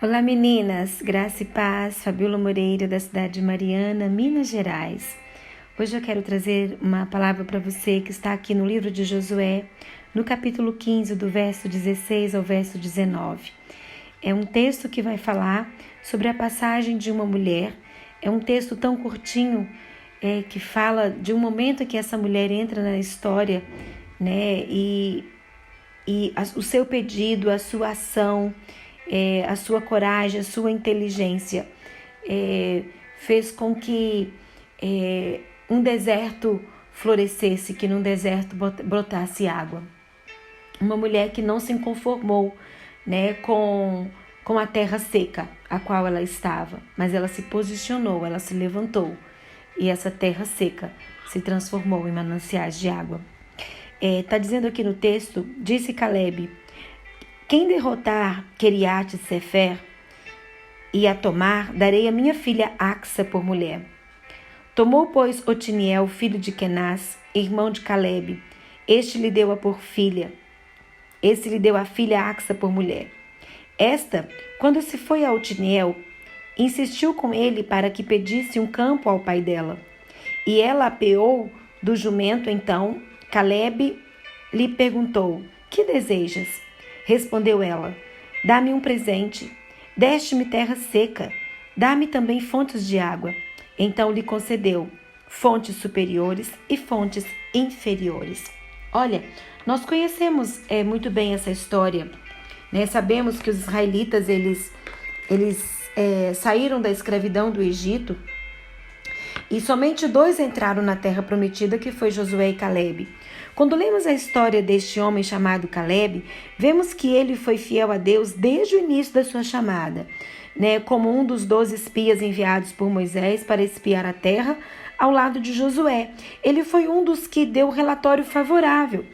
Olá meninas, Graça e Paz, Fabíola Moreira da cidade de Mariana, Minas Gerais. Hoje eu quero trazer uma palavra para você que está aqui no livro de Josué, no capítulo 15, do verso 16 ao verso 19. É um texto que vai falar sobre a passagem de uma mulher, é um texto tão curtinho que fala de um momento em que essa mulher entra na história, né, o seu pedido, a sua ação, a sua coragem, a sua inteligência fez com que um deserto florescesse, que num deserto brotasse água. Uma mulher que não se conformou, né, com a terra seca a qual ela estava, mas ela se posicionou, ela se levantou e essa terra seca se transformou em mananciais de água. Está dizendo aqui no texto, disse Calebe: quem derrotar Queriate Sefer e a tomar, darei a minha filha Axa por mulher. Tomou, pois, Otiniel, filho de Kenaz, irmão de Calebe. Este lhe deu a filha Axa por mulher. Esta, quando se foi a Otiniel, insistiu com ele para que pedisse um campo ao pai dela. E ela apeou do jumento. Então Calebe lhe perguntou: que desejas? Respondeu ela: dá-me um presente. Deste-me terra seca, dá-me também fontes de água. Então lhe concedeu fontes superiores e fontes inferiores. Olha, nós conhecemos muito bem essa história, né? Sabemos que os israelitas eles saíram da escravidão do Egito e somente 2 entraram na terra prometida, que foi Josué e Calebe. Quando lemos a história deste homem chamado Calebe, vemos que ele foi fiel a Deus desde o início da sua chamada, né? Como um dos 12 espias enviados por Moisés para espiar a terra ao lado de Josué. Ele foi um dos que deu relatório favorável.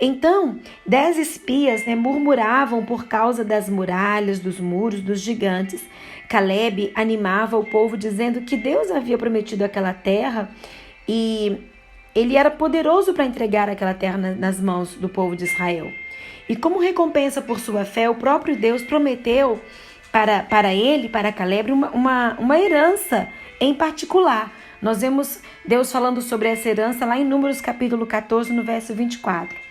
Então, 10 espias murmuravam por causa das muralhas, dos muros, dos gigantes. Calebe animava o povo dizendo que Deus havia prometido aquela terra e ele era poderoso para entregar aquela terra nas mãos do povo de Israel. E como recompensa por sua fé, o próprio Deus prometeu para ele, para Calebe, uma herança em particular. Nós vemos Deus falando sobre essa herança lá em Números capítulo 14, no verso 24.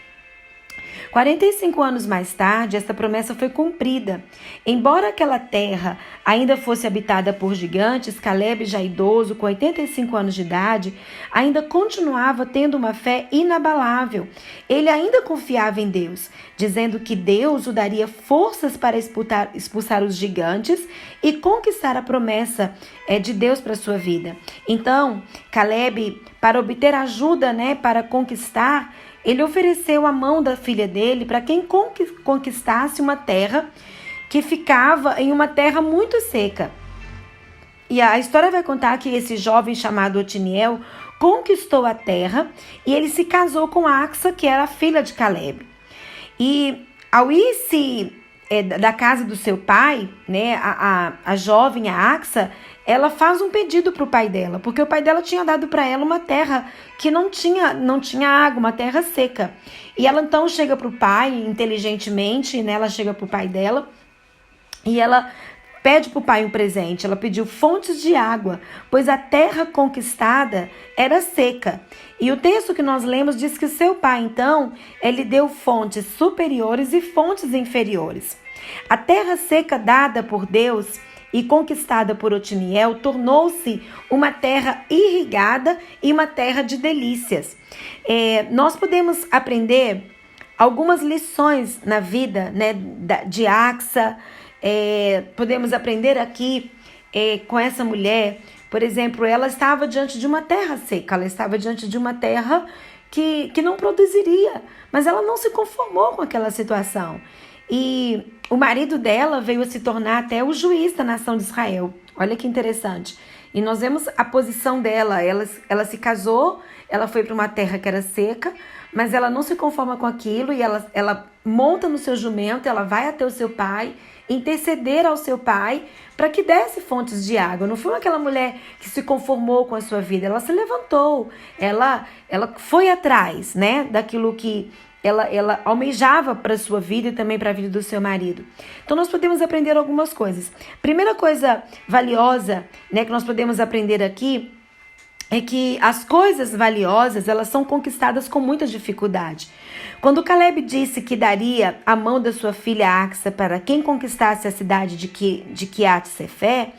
45 anos mais tarde, esta promessa foi cumprida. Embora aquela terra ainda fosse habitada por gigantes, Calebe, já idoso, com 85 anos de idade, ainda continuava tendo uma fé inabalável. Ele ainda confiava em Deus, dizendo que Deus o daria forças para expulsar os gigantes e conquistar a promessa de Deus para a sua vida. Então, Calebe, para obter ajuda, para conquistar, ele ofereceu a mão da filha dele para quem conquistasse uma terra que ficava em uma terra muito seca. E a história vai contar que esse jovem chamado Otiniel conquistou a terra e ele se casou com Axa, que era a filha de Calebe. E ao ir-se da casa do seu pai, a jovem, a Axa, ela faz um pedido para o pai dela, porque o pai dela tinha dado para ela uma terra que não tinha água, uma terra seca. E ela então chega para o pai, inteligentemente, ela chega para o pai dela e ela pede para o pai um presente. Ela pediu fontes de água, pois a terra conquistada era seca. E o texto que nós lemos diz que o seu pai, então, ele deu fontes superiores e fontes inferiores. A terra seca dada por Deus e conquistada por Otiniel tornou-se uma terra irrigada e uma terra de delícias. Nós podemos aprender algumas lições na vida de Axa. Podemos aprender aqui com essa mulher. Por exemplo, ela estava diante de uma terra seca, ela estava diante de uma terra que não produziria, mas ela não se conformou com aquela situação. E o marido dela veio a se tornar até o juiz da nação de Israel. Olha que interessante. E nós vemos a posição dela. Ela se casou, ela foi para uma terra que era seca, mas ela não se conforma com aquilo e ela monta no seu jumento, ela vai até o seu pai, interceder ao seu pai para que desse fontes de água. Não foi aquela mulher que se conformou com a sua vida, ela se levantou, ela foi atrás daquilo que ela almejava para a sua vida e também para a vida do seu marido. Então nós podemos aprender algumas coisas. Primeira coisa valiosa, né, que nós podemos aprender aqui é que as coisas valiosas, elas são conquistadas com muita dificuldade. Quando Caleb disse que daria a mão da sua filha Axa para quem conquistasse a cidade de Quiat-Sefé,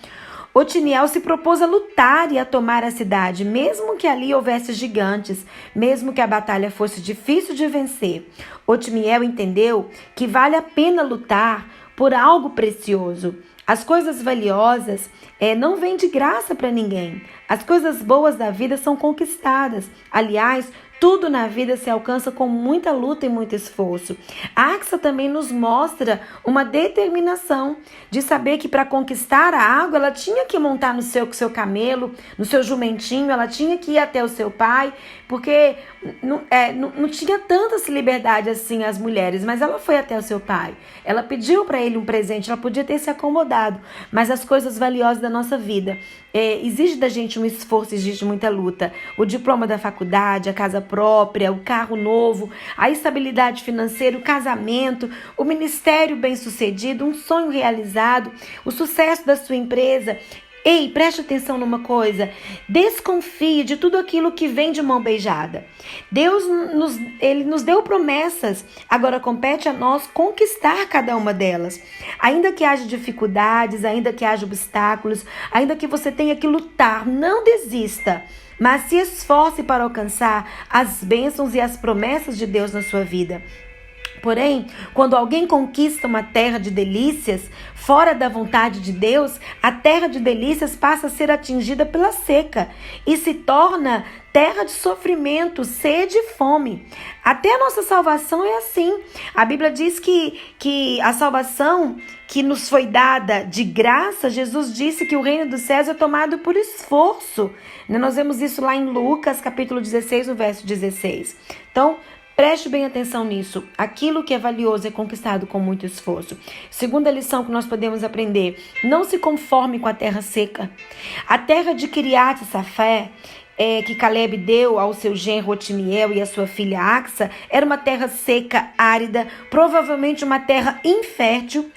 Otiniel se propôs a lutar e a tomar a cidade, mesmo que ali houvesse gigantes, mesmo que a batalha fosse difícil de vencer. Otiniel entendeu que vale a pena lutar por algo precioso. As coisas valiosas não vêm de graça para ninguém. As coisas boas da vida são conquistadas. Aliás, tudo na vida se alcança com muita luta e muito esforço. A Axa também nos mostra uma determinação de saber que para conquistar a água, ela tinha que montar no seu camelo, no seu jumentinho, ela tinha que ir até o seu pai, porque não tinha tanta liberdade assim as mulheres, mas ela foi até o seu pai. Ela pediu para ele um presente, ela podia ter se acomodado, mas as coisas valiosas da nossa vida exige da gente um esforço, exige muita luta. O diploma da faculdade, a casa própria, o carro novo, a estabilidade financeira, o casamento, o ministério bem-sucedido, um sonho realizado, o sucesso da sua empresa. Ei, preste atenção numa coisa, desconfie de tudo aquilo que vem de mão beijada. Deus ele nos deu promessas, agora compete a nós conquistar cada uma delas. Ainda que haja dificuldades, ainda que haja obstáculos, ainda que você tenha que lutar, não desista, mas se esforce para alcançar as bênçãos e as promessas de Deus na sua vida. Porém, quando alguém conquista uma terra de delícias, fora da vontade de Deus, a terra de delícias passa a ser atingida pela seca e se torna terra de sofrimento, sede e fome. Até a nossa salvação é assim. A Bíblia diz que a salvação que nos foi dada de graça, Jesus disse que o reino dos céus é tomado por esforço. Nós vemos isso lá em Lucas, capítulo 16, no verso 16. Então, preste bem atenção nisso. Aquilo que é valioso é conquistado com muito esforço. Segunda lição que nós podemos aprender: não se conforme com a terra seca. A terra de Quiat-Sefé, que Caleb deu ao seu genro Otiniel e à sua filha Axa, era uma terra seca, árida, provavelmente uma terra infértil.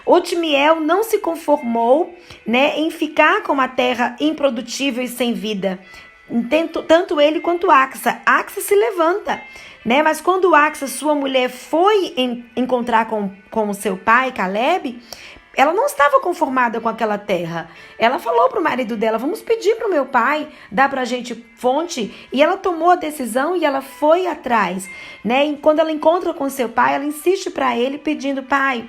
Otiniel não se conformou, em ficar com uma terra improdutível e sem vida. Tanto ele quanto Axa. Axa se levanta. Mas quando Axa, sua mulher, foi encontrar com o seu pai, Caleb, ela não estava conformada com aquela terra. Ela falou para o marido dela: vamos pedir para o meu pai dar para a gente fonte. E ela tomou a decisão e ela foi atrás. E quando ela encontra com seu pai, ela insiste para ele pedindo: pai,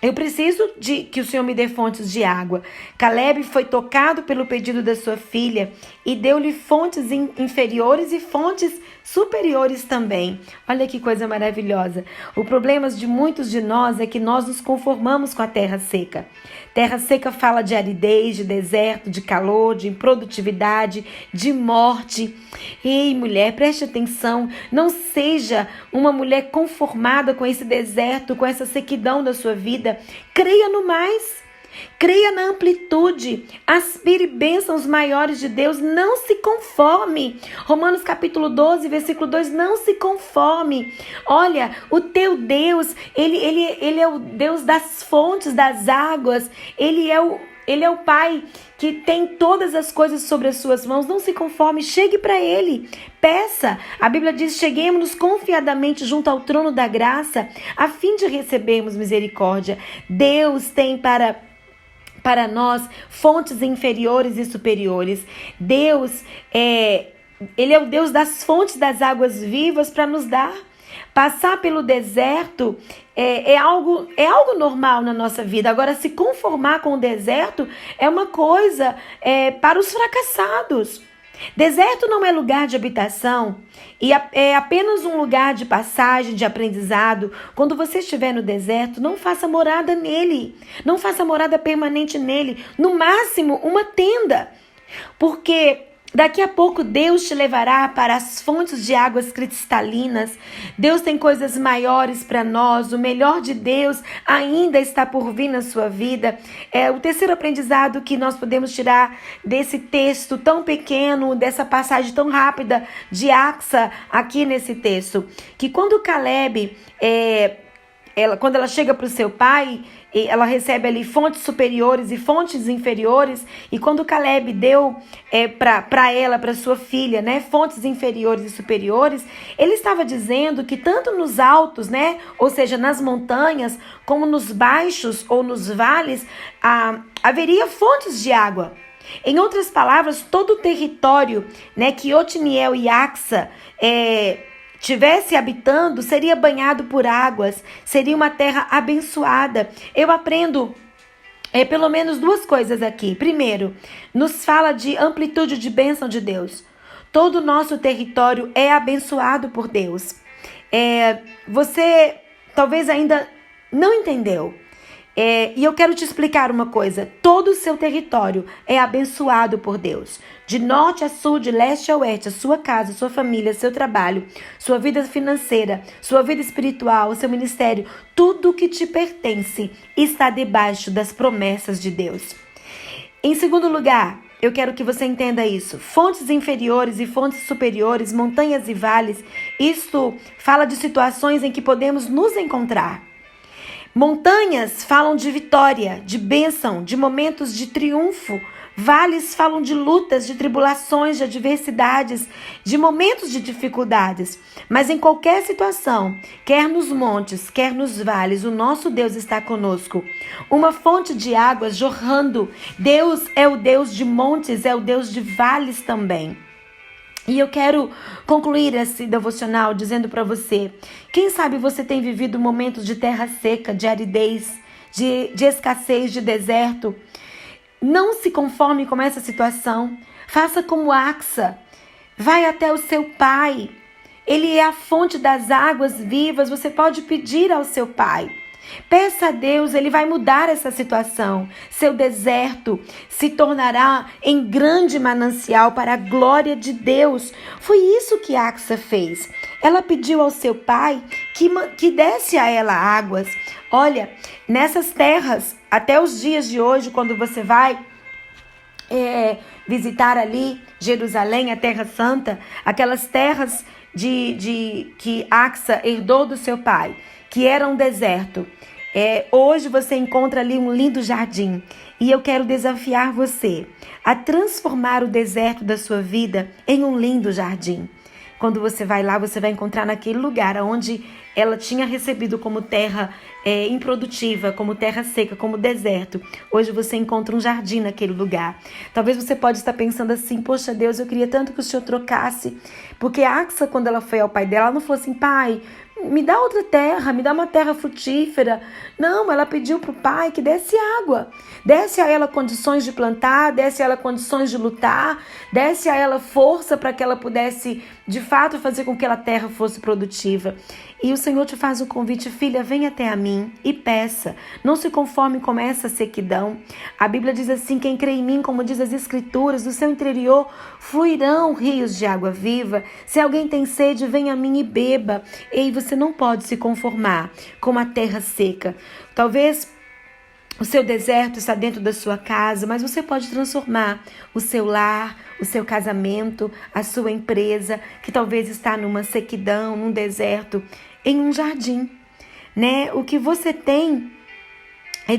eu preciso que o Senhor me dê fontes de água. Caleb foi tocado pelo pedido da sua filha e deu-lhe fontes inferiores e fontes superiores também. Olha que coisa maravilhosa. O problema de muitos de nós é que nós nos conformamos com a terra seca. Terra seca fala de aridez, de deserto, de calor, de improdutividade, de morte. Ei, mulher, preste atenção. Não seja uma mulher conformada com esse deserto, com essa sequidão da sua vida. Creia no mais. Creia na amplitude, aspire bênçãos maiores de Deus, não se conforme. Romanos capítulo 12, versículo 2, não se conforme. Olha, o teu Deus, ele é o Deus das fontes, das águas, ele é o Pai que tem todas as coisas sobre as suas mãos. Não se conforme, chegue para Ele, peça. A Bíblia diz: cheguemos confiadamente junto ao trono da graça, a fim de recebermos misericórdia. Deus tem para nós fontes inferiores e superiores. Deus, Ele é o Deus das fontes das águas vivas para nos dar. Passar pelo deserto é algo normal na nossa vida. Agora, se conformar com o deserto é uma coisa para os fracassados. Deserto não é lugar de habitação e é apenas um lugar de passagem, de aprendizado. Quando você estiver no deserto, não faça morada nele, não faça morada permanente nele, no máximo uma tenda, porque Daqui a pouco Deus te levará para as fontes de águas cristalinas. Deus tem coisas maiores para nós. O melhor de Deus ainda está por vir na sua vida. O terceiro aprendizado que nós podemos tirar desse texto tão pequeno, dessa passagem tão rápida de Axa aqui nesse texto, que quando Caleb, quando ela chega para o seu pai, ela recebe ali fontes superiores e fontes inferiores. E quando Caleb deu para ela, para sua filha, né, fontes inferiores e superiores, ele estava dizendo que tanto nos altos, né, ou seja, nas montanhas, como nos baixos ou nos vales, haveria fontes de água. Em outras palavras, todo o território, né, que Otniel e Axa tivesse habitando, seria banhado por águas, seria uma terra abençoada. Eu aprendo pelo menos duas coisas aqui. Primeiro, nos fala de amplitude de bênção de Deus. Todo o nosso território é abençoado por Deus. Você talvez ainda não entendeu. E eu quero te explicar uma coisa. Todo o seu território é abençoado por Deus. De norte a sul, de leste a oeste, a sua casa, a sua família, seu trabalho, sua vida financeira, sua vida espiritual, seu ministério, tudo que te pertence está debaixo das promessas de Deus. Em segundo lugar, eu quero que você entenda isso. Fontes inferiores e fontes superiores, montanhas e vales, isto fala de situações em que podemos nos encontrar. Montanhas falam de vitória, de bênção, de momentos de triunfo. Vales falam de lutas, de tribulações, de adversidades, de momentos de dificuldades. Mas em qualquer situação, quer nos montes, quer nos vales, o nosso Deus está conosco. Uma fonte de águas jorrando. Deus é o Deus de montes, é o Deus de vales também. E eu quero concluir esse devocional dizendo para você, quem sabe você tem vivido momentos de terra seca, de aridez, de escassez, de deserto. Não se conforme com essa situação. Faça como Axa. Vai até o seu pai. Ele é a fonte das águas vivas. Você pode pedir ao seu pai. Peça a Deus, Ele vai mudar essa situação. Seu deserto se tornará em grande manancial para a glória de Deus. Foi isso que Axa fez. Ela pediu ao seu pai que desse a ela águas. Olha, nessas terras, até os dias de hoje, quando você vai visitar ali Jerusalém, a Terra Santa, aquelas terras que Axa herdou do seu pai, que era um deserto. Hoje você encontra ali um lindo jardim. E eu quero desafiar você a transformar o deserto da sua vida em um lindo jardim. Quando você vai lá, você vai encontrar naquele lugar onde ela tinha recebido como terra improdutiva, como terra seca, como deserto. Hoje você encontra um jardim naquele lugar. Talvez você pode estar pensando assim, poxa Deus, eu queria tanto que o Senhor trocasse. Porque a Axa, quando ela foi ao pai dela, ela não falou assim, pai, me dá outra terra, me dá uma terra frutífera. Não, ela pediu para o pai que desse água. Desse a ela condições de plantar, desse a ela condições de lutar, desse a ela força para que ela pudesse, de fato, fazer com que aquela terra fosse produtiva. E o Senhor te faz o convite, filha, venha até a mim e peça. Não se conforme com essa sequidão. A Bíblia diz assim, quem crê em mim, como diz as Escrituras, do seu interior fluirão rios de água viva. Se alguém tem sede, venha a mim e beba. E você não pode se conformar com a terra seca. Talvez o seu deserto está dentro da sua casa, mas você pode transformar o seu lar, o seu casamento, a sua empresa, que talvez está numa sequidão, num deserto, em um jardim, né? O que você tem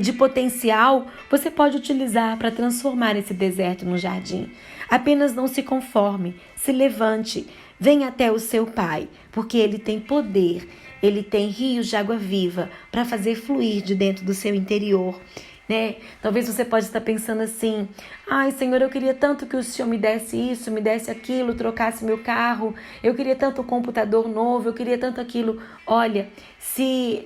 de potencial, você pode utilizar para transformar esse deserto num jardim. Apenas não se conforme, se levante, venha até o seu pai, porque ele tem poder. Ele tem rios de água viva para fazer fluir de dentro do seu interior, né? Talvez você pode estar pensando assim, ai Senhor, eu queria tanto que o Senhor me desse isso, me desse aquilo, trocasse meu carro, eu queria tanto um computador novo, eu queria tanto aquilo. Olha,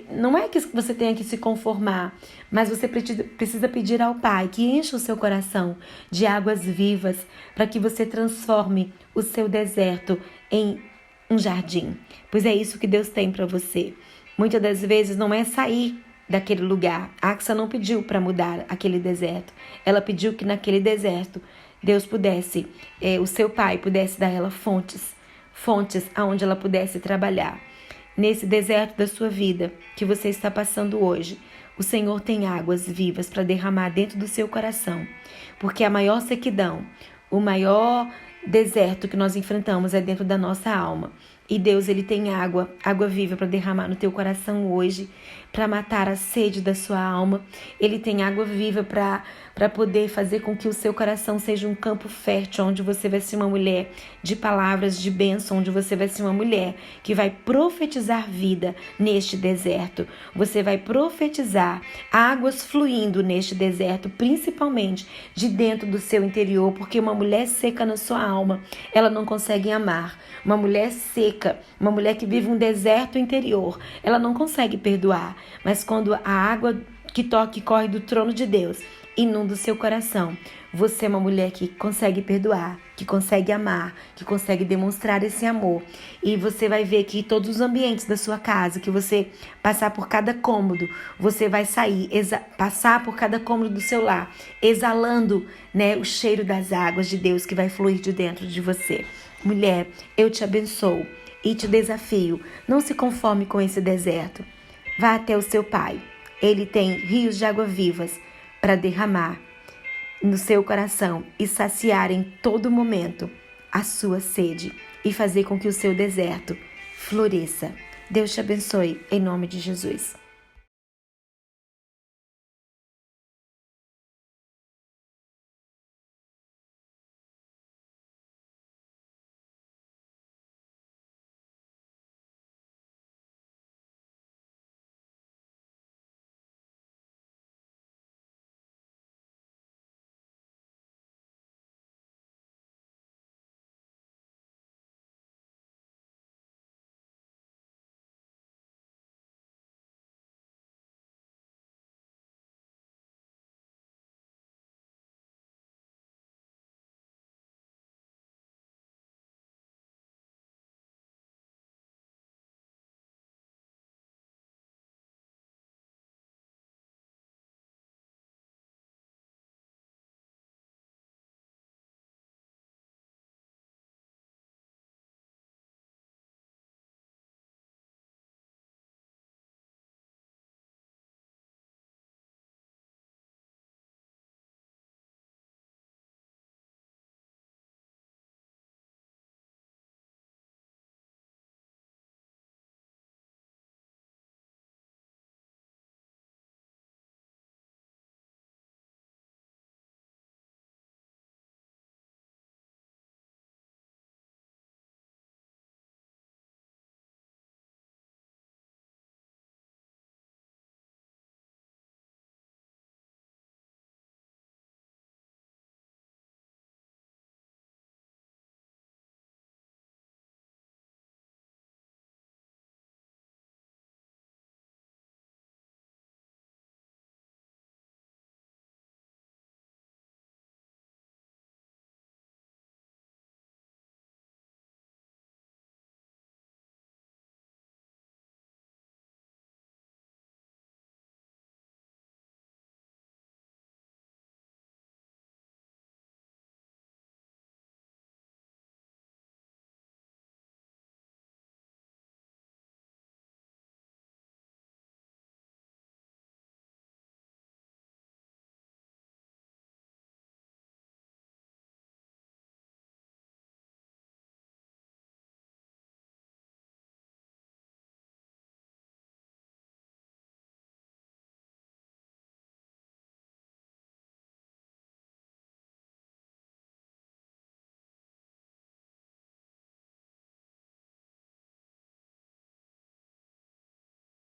não é que você tenha que se conformar, mas você precisa pedir ao Pai que encha o seu coração de águas vivas para que você transforme o seu deserto em um jardim, pois é isso que Deus tem para você. Muitas das vezes não é sair daquele lugar. A Axa não pediu para mudar aquele deserto. Ela pediu que naquele deserto Deus pudesse, o seu pai pudesse dar a ela fontes aonde ela pudesse trabalhar. Nesse deserto da sua vida que você está passando hoje, o Senhor tem águas vivas para derramar dentro do seu coração, porque a maior sequidão, o maior deserto que nós enfrentamos é dentro da nossa alma. E Deus, Ele tem água viva para derramar no teu coração hoje, para matar a sede da sua alma. Ele tem água viva para poder fazer com que o seu coração seja um campo fértil, onde você vai ser uma mulher de palavras de bênção, onde você vai ser uma mulher que vai profetizar vida neste deserto. Você vai profetizar águas fluindo neste deserto, principalmente de dentro do seu interior, porque uma mulher seca na sua alma, ela não consegue amar. Uma mulher seca, uma mulher que vive um deserto interior, ela não consegue perdoar. Mas quando a água que corre do trono de Deus inunda o seu coração, você é uma mulher que consegue perdoar, que consegue amar, que consegue demonstrar esse amor. E você vai ver que todos os ambientes da sua casa, que você passar por cada cômodo, você vai sair, passar por cada cômodo do seu lar, exalando, o cheiro das águas de Deus que vai fluir de dentro de você. Mulher, eu te abençoo e te desafio. Não se conforme com esse deserto. Vá até o seu pai. Ele tem rios de água vivas para derramar no seu coração e saciar em todo momento a sua sede e fazer com que o seu deserto floresça. Deus te abençoe em nome de Jesus.